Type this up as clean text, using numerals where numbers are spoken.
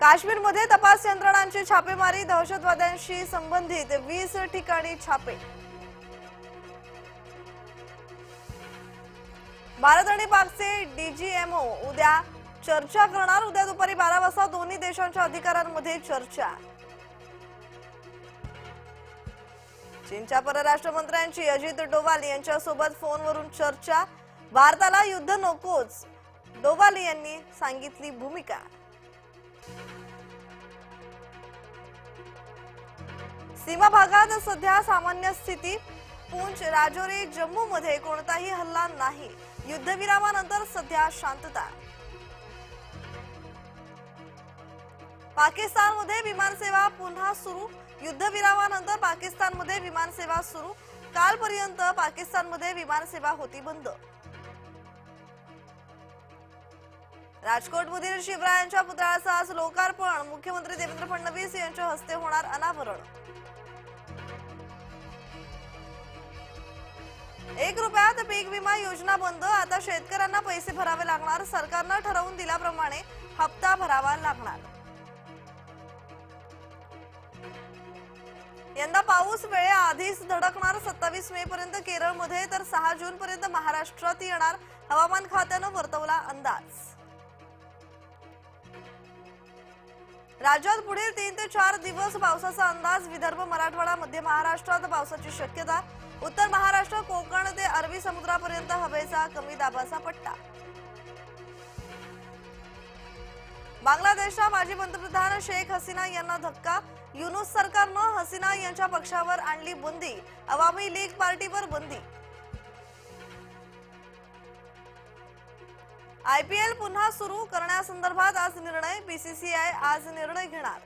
काश्मीरमध्ये तपास यंत्रणांची छापेमारी, दहशतवाद्यांशी संबंधित 20 ठिकाणी छापे। भारत आणि पाकचे डीजीएमओ उद्या चर्चा करणार। उद्या दुपारी 12 वाजता दोन्ही देशांच्या अधिकाऱ्यांमध्ये चर्चा। चीनच्या परराष्ट्र मंत्र्यांची अजित डोवाल यांच्यासोबत फोनवरून चर्चा। भारताला युद्ध नकोच, डोवाल यांनी सांगितली भूमिका। सीमा भागात सध्या सामान्य स्थिती। पूंछ, राजौरी, जम्मू मध्ये कोणताही हल्ला नाही। युद्धविरामानंतर सध्या शांतता। पाकिस्तानमध्ये विमानसेवा पुन्हा सुरू। युद्धविरामानंतर पाकिस्तानमध्ये विमानसेवा सुरू। कालपर्यंत पाकिस्तानमध्ये विमानसेवा होती बंद। राजकोटमधील शिवरायांच्या पुतळ्याचं आज लोकार्पण। मुख्यमंत्री देवेंद्र फडणवीस यांच्या हस्ते होणार अनावरण। 1 रुपयात पीक विमा योजना बंद। आता शेतकऱ्यांना पैसे भरावे लागणार। सरकारनं ठरवून दिल्याप्रमाणे हप्ता भरावा लागणार। यंदा पाऊस वेळेआधीच धडकणार। 27 मे पर्यंत केरळमध्ये तर 6 जून पर्यंत महाराष्ट्रात येणार। हवामान खात्यानं वर्तवला अंदाज। राज्यात पुढील 3 ते 4 दिवस पावसाचा अंदाज। विदर्भ, मराठवाडा, मध्य महाराष्ट्रात पावसाची शक्यता। उत्तर महाराष्ट्र, कोकण ते अरबी समुद्रापर्यंत हवेचा कमी दाबाचा पट्टा। बांगलादेशच्या माजी पंतप्रधान शेख हसीना यांना धक्का। युनूस सरकारनं हसीना यांच्या पक्षावर आणली बंदी। अवामी लीग पार्टीवर बंदी। आयपीएल पुन्हा सुरू करण्यासंदर्भात आज निर्णय। बीसीसीआय आज निर्णय घेणार।